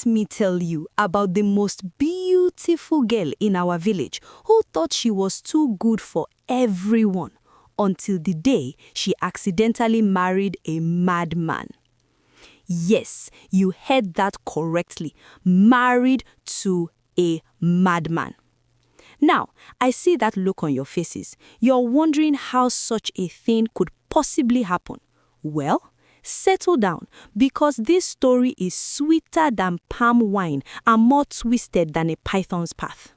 Let me tell you about the most beautiful girl in our village who thought she was too good for everyone until the day she accidentally married a madman. Yes, you heard that correctly. Married to a madman. Now, I see that look on your faces. You're wondering how such a thing could possibly happen. Well, settle down, because this story is sweeter than palm wine and more twisted than a python's path.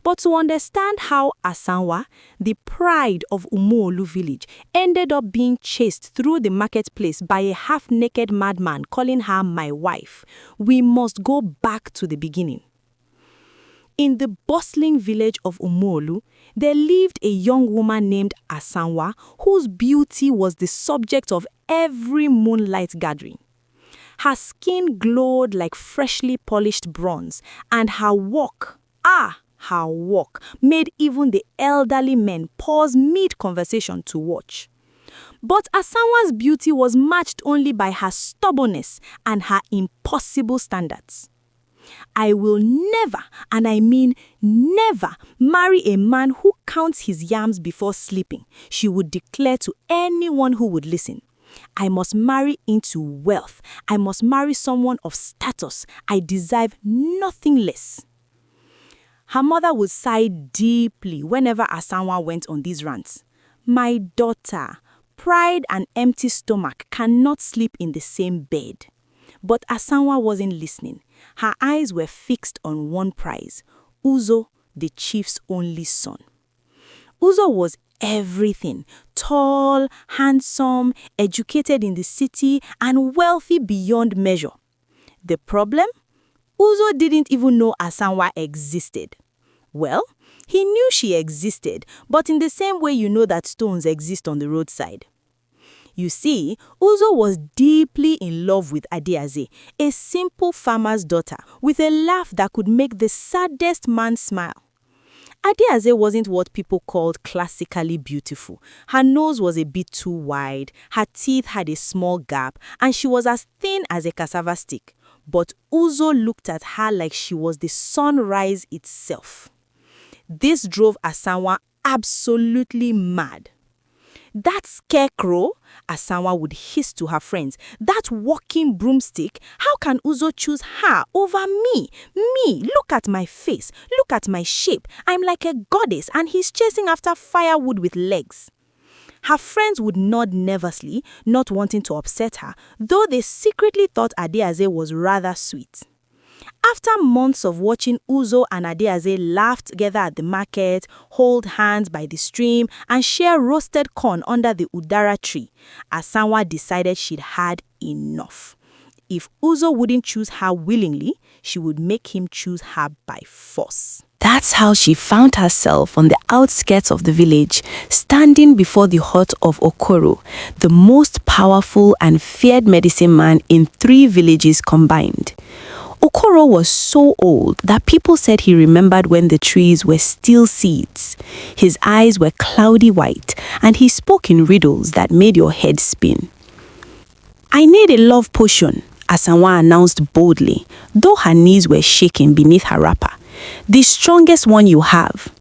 But to understand how Asanwa, the pride of Umuolu village, ended up being chased through the marketplace by a half-naked madman calling her my wife, we must go back to the beginning. In the bustling village of Umuolu, there lived a young woman named Asanwa, whose beauty was the subject of every moonlight gathering. Her skin glowed like freshly polished bronze, and her walk made even the elderly men pause mid-conversation to watch. But Asanwa's beauty was matched only by her stubbornness and her impossible standards. I will never, and I mean never, marry a man who counts his yams before sleeping, she would declare to anyone who would listen. I must marry into wealth. I must marry someone of status. I deserve nothing less. Her mother would sigh deeply whenever Asanwa went on these rants. My daughter, pride and empty stomach cannot sleep in the same bed. But Asanwa wasn't listening. Her eyes were fixed on one prize, Uzo, the chief's only son. Uzo was everything: tall, handsome, educated in the city, and wealthy beyond measure. The problem? Uzo didn't even know Asanwa existed. Well, he knew she existed, but in the same way you know that stones exist on the roadside. You see, Uzo was deeply in love with Adiaze, a simple farmer's daughter with a laugh that could make the saddest man smile. Adiaze wasn't what people called classically beautiful. Her nose was a bit too wide, her teeth had a small gap, and she was as thin as a cassava stick. But Uzo looked at her like she was the sunrise itself. This drove Asanwa absolutely mad. That scarecrow, Asanwa would hiss to her friends, that walking broomstick, how can Uzo choose her over me? Me, look at my face, look at my shape. I'm like a goddess and he's chasing after firewood with legs. Her friends would nod nervously, not wanting to upset her, though they secretly thought Adiaze was rather sweet. After months of watching Uzo and Adiaze laugh together at the market, hold hands by the stream, and share roasted corn under the udara tree, Asanwa decided she'd had enough. If Uzo wouldn't choose her willingly, she would make him choose her by force. That's how she found herself on the outskirts of the village, standing before the hut of Okoro, the most powerful and feared medicine man in 3 villages combined. Okoro was so old that people said he remembered when the trees were still seeds. His eyes were cloudy white, and he spoke in riddles that made your head spin. I need a love potion, Asanwa announced boldly, though her knees were shaking beneath her wrapper. The strongest one you have.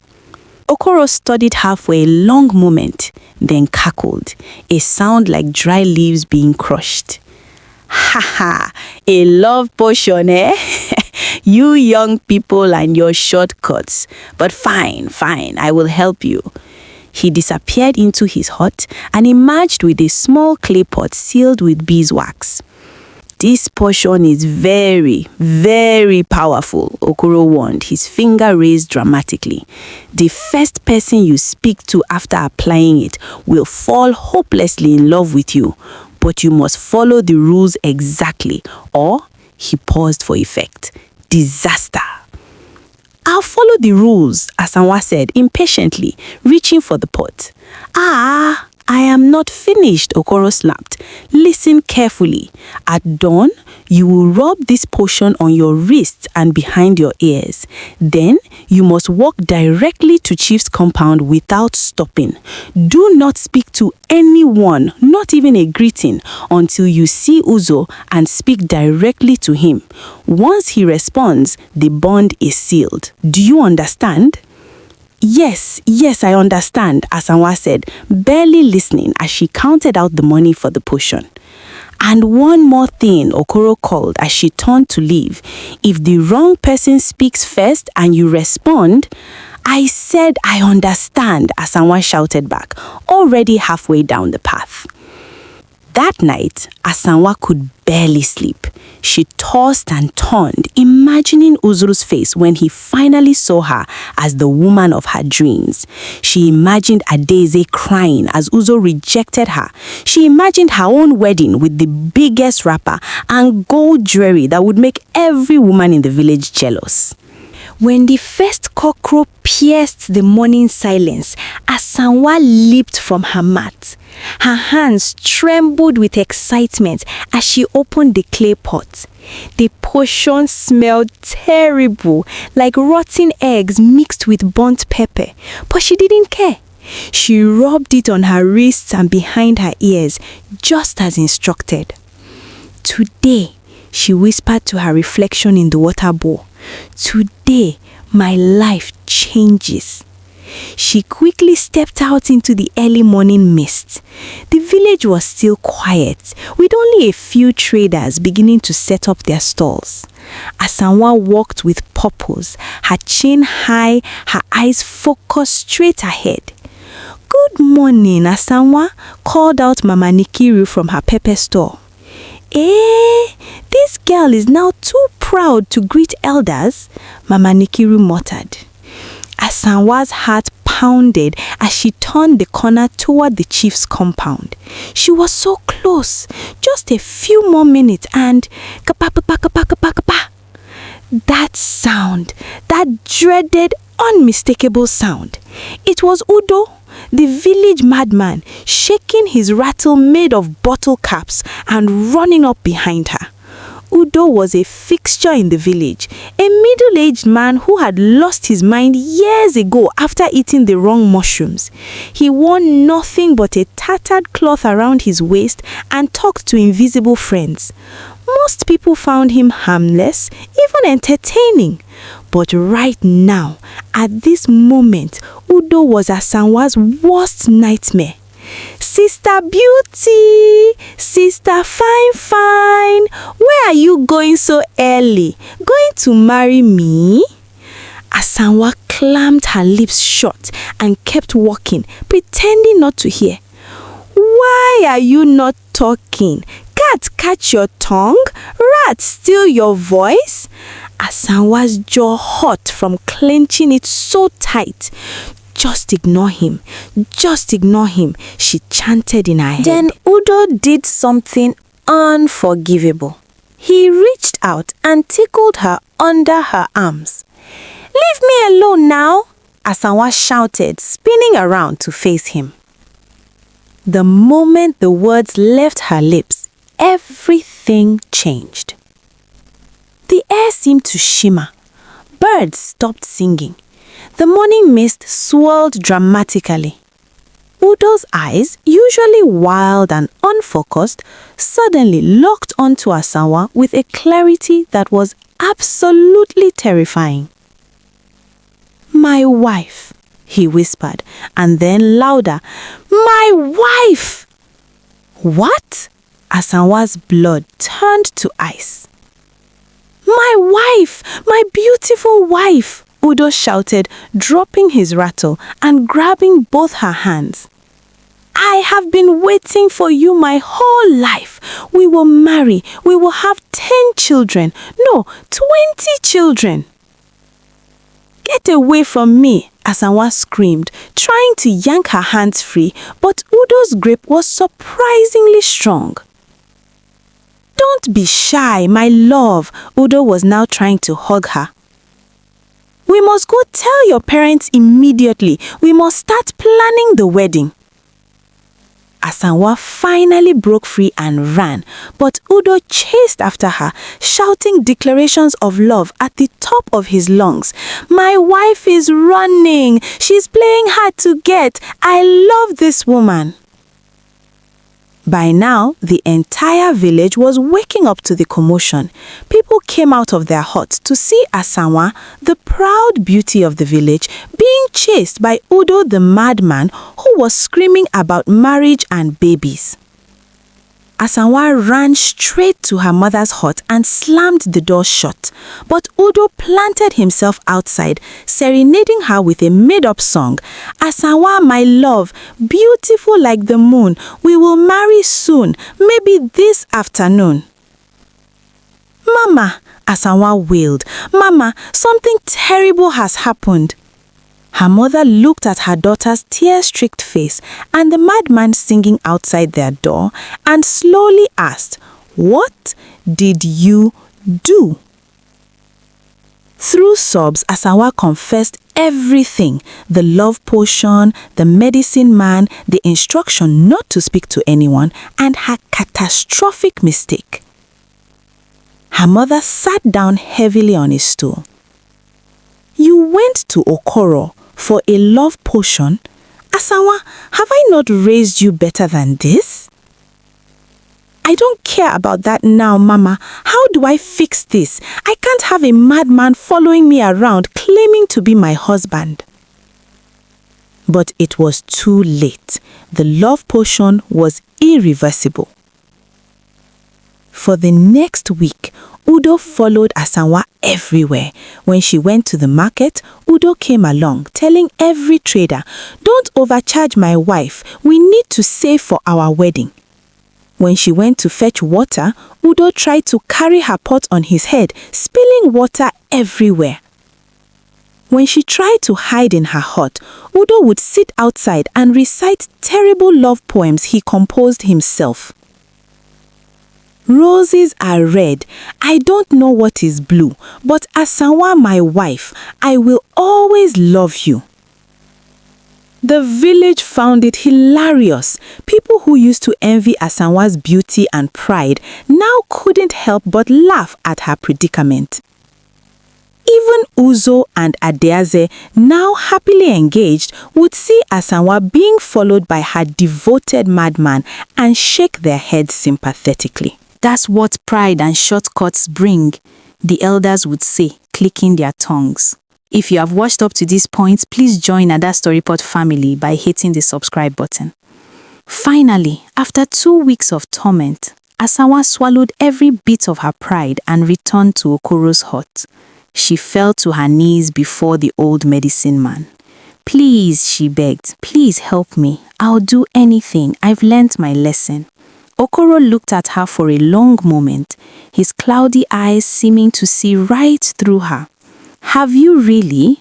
Okoro studied her for a long moment, then cackled, a sound like dry leaves being crushed. Ha ha, a love potion, eh? You young people and your shortcuts. But fine, I will help you. He disappeared into his hut and emerged with a small clay pot sealed with beeswax. This potion is very, very powerful, Okoro warned, his finger raised dramatically. The first person you speak to after applying it will fall hopelessly in love with you. But you must follow the rules exactly, or, he paused for effect, disaster. I'll follow the rules, Asanwa said impatiently, reaching for the pot. I am not finished, Okoro snapped. Listen carefully. At dawn, you will rub this potion on your wrists and behind your ears. Then, you must walk directly to Chief's compound without stopping. Do not speak to anyone, not even a greeting, until you see Uzo and speak directly to him. Once he responds, the bond is sealed. Do you understand? Yes, I understand, Asanwa said, barely listening as she counted out the money for the potion. And one more thing, Okoro called as she turned to leave. If the wrong person speaks first and you respond, I said I understand, Asanwa shouted back, already halfway down the path. That night, Asanwa could barely sleep. She tossed and turned, imagining Uzuru's face when he finally saw her as the woman of her dreams. She imagined Adeze crying as Uzo rejected her. She imagined her own wedding with the biggest wrapper and gold jewelry that would make every woman in the village jealous. When the first cockcrow pierced the morning silence, Asanwa leaped from her mat. Her hands trembled with excitement as she opened the clay pot. The potion smelled terrible, like rotten eggs mixed with burnt pepper, but she didn't care. She rubbed it on her wrists and behind her ears, just as instructed. Today, she whispered to her reflection in the water bowl, today, my life changes. She quickly stepped out into the early morning mist. The village was still quiet, with only a few traders beginning to set up their stalls. Asanwa walked with purpose, her chin high, her eyes focused straight ahead. "Good morning, Asanwa," called out Mama Nikiru from her pepper store. This girl is now too proud to greet elders," Mama Nikiru muttered. Asanwa's heart pounded as she turned the corner toward the chief's compound. She was so close, just a few more minutes and kapa-kapa-kapa-kapa-kapa. That sound, that dreaded, unmistakable sound. It was Udo, the village madman, shaking his rattle made of bottle caps and running up behind her. Udo was a fixture in the village, a middle-aged man who had lost his mind years ago after eating the wrong mushrooms. He wore nothing but a tattered cloth around his waist and talked to invisible friends. Most people found him harmless, even entertaining. But right now, at this moment, Udo was Asanwa's worst nightmare. "Sister Beauty, Sister Fine, where are you going so early? Going to marry me?" Asanwa clamped her lips shut and kept walking, pretending not to hear. "Why are you not talking? Cat catch your tongue? Rat steal your voice?" Asanwa's jaw hurt from clenching it so tight. "Just ignore him, she chanted in her head. Then Udo did something unforgivable. He reached out and tickled her under her arms. "Leave me alone now," Asanwa shouted, spinning around to face him. The moment the words left her lips, everything changed. The air seemed to shimmer. Birds stopped singing. The morning mist swirled dramatically. Udo's eyes, usually wild and unfocused, suddenly locked onto Asanwa with a clarity that was absolutely terrifying. "My wife," he whispered, and then louder, "My wife!" "What?" Asanwa's blood turned to ice. "My wife! My beautiful wife!" Udo shouted, dropping his rattle and grabbing both her hands. "I have been waiting for you my whole life. We will marry. We will have 10 children. No, 20 children." "Get away from me," Asanwa screamed, trying to yank her hands free, but Udo's grip was surprisingly strong. "Don't be shy, my love." Udo was now trying to hug her. "We must go tell your parents immediately. We must start planning the wedding." Asanwa finally broke free and ran, but Udo chased after her, shouting declarations of love at the top of his lungs. "My wife is running! She's playing hard to get! I love this woman!" By now, the entire village was waking up to the commotion. People came out of their huts to see Asanwa, the proud beauty of the village, being chased by Udo the madman, who was screaming about marriage and babies. Asanwa ran straight to her mother's hut and slammed the door shut. But Udo planted himself outside, serenading her with a made-up song. "Asanwa, my love, beautiful like the moon, we will marry soon, maybe this afternoon." "Mama," Asanwa wailed, "Mama, something terrible has happened." Her mother looked at her daughter's tear-streaked face and the madman singing outside their door and slowly asked, "What did you do?" Through sobs, Asanwa confessed everything: the love potion, the medicine man, the instruction not to speak to anyone, and her catastrophic mistake. Her mother sat down heavily on a stool. "You went to Okoro for a love potion? Asanwa, have I not raised you better than this?" "I don't care about that now, Mama. How do I fix this? I can't have a madman following me around claiming to be my husband." But it was too late. The love potion was irreversible. For the next week, Udo followed Asanwa everywhere. When she went to the market, Udo came along, telling every trader, "Don't overcharge my wife. We need to save for our wedding." When she went to fetch water, Udo tried to carry her pot on his head, spilling water everywhere. When she tried to hide in her hut, Udo would sit outside and recite terrible love poems he composed himself. "Roses are red. I don't know what is blue, but Asanwa, my wife, I will always love you." The village found it hilarious. People who used to envy Asanwa's beauty and pride now couldn't help but laugh at her predicament. Even Uzo and Adeaze, now happily engaged, would see Asanwa being followed by her devoted madman and shake their heads sympathetically. "That's what pride and shortcuts bring," the elders would say, clicking their tongues. If you have watched up to this point, please join Ada Storypod family by hitting the subscribe button. Finally, after 2 weeks of torment, Asanwa swallowed every bit of her pride and returned to Okoro's hut. She fell to her knees before the old medicine man. "Please," she begged, "please help me. I'll do anything. I've learnt my lesson." Okoro looked at her for a long moment, his cloudy eyes seeming to see right through her. "Have you really?"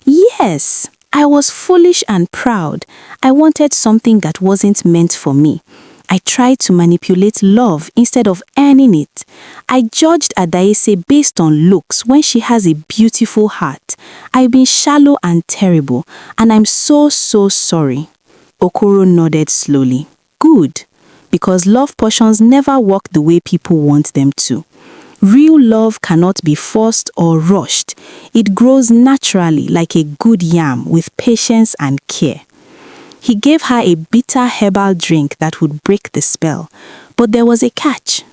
"Yes. I was foolish and proud. I wanted something that wasn't meant for me. I tried to manipulate love instead of earning it. I judged Adaise based on looks when she has a beautiful heart. I've been shallow and terrible, and I'm so sorry." Okoro nodded slowly. "Good. Because love potions never work the way people want them to. Real love cannot be forced or rushed. It grows naturally like a good yam with patience and care." He gave her a bitter herbal drink that would break the spell, but there was a catch.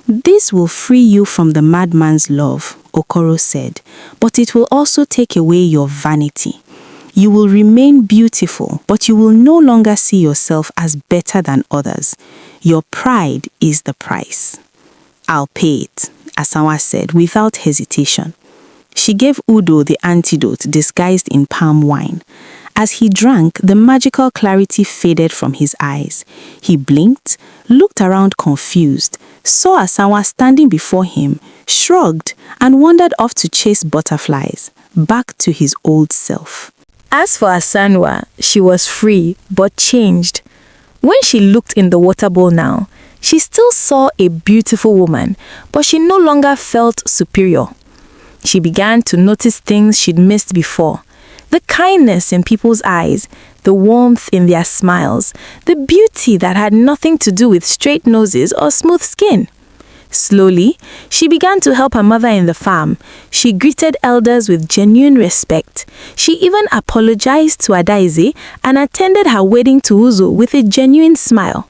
"This will free you from the madman's love," Okoro said, "but it will also take away your vanity. You will remain beautiful, but you will no longer see yourself as better than others. Your pride is the price." "I'll pay it," Asanwa said without hesitation. She gave Udo the antidote disguised in palm wine. As he drank, the magical clarity faded from his eyes. He blinked, looked around confused, saw Asanwa standing before him, shrugged, and wandered off to chase butterflies, back to his old self. As for Asanwa, she was free but changed. When she looked in the water bowl now, she still saw a beautiful woman, but she no longer felt superior. She began to notice things she'd missed before. The kindness in people's eyes, the warmth in their smiles, the beauty that had nothing to do with straight noses or smooth skin. Slowly, she began to help her mother in the farm. She greeted elders with genuine respect. She even apologized to Adaeze and attended her wedding to Uzo with a genuine smile.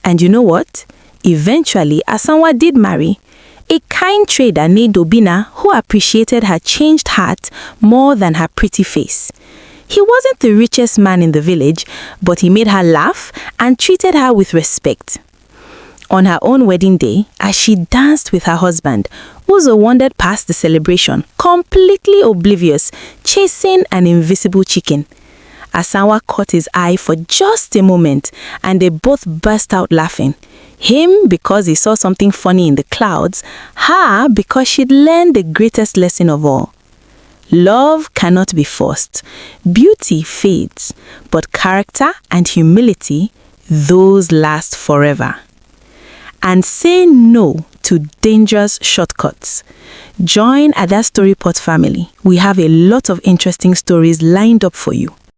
And you know what? Eventually, Asanwa did marry. A kind trader named Obina who appreciated her changed heart more than her pretty face. He wasn't the richest man in the village, but he made her laugh and treated her with respect. On her own wedding day, as she danced with her husband, Uzo wandered past the celebration, completely oblivious, chasing an invisible chicken. Asanwa caught his eye for just a moment, and they both burst out laughing. Him because he saw something funny in the clouds, her because she'd learned the greatest lesson of all. Love cannot be forced. Beauty fades, but character and humility, those last forever. And say no to dangerous shortcuts. Join Ada Storypot family. We have a lot of interesting stories lined up for you.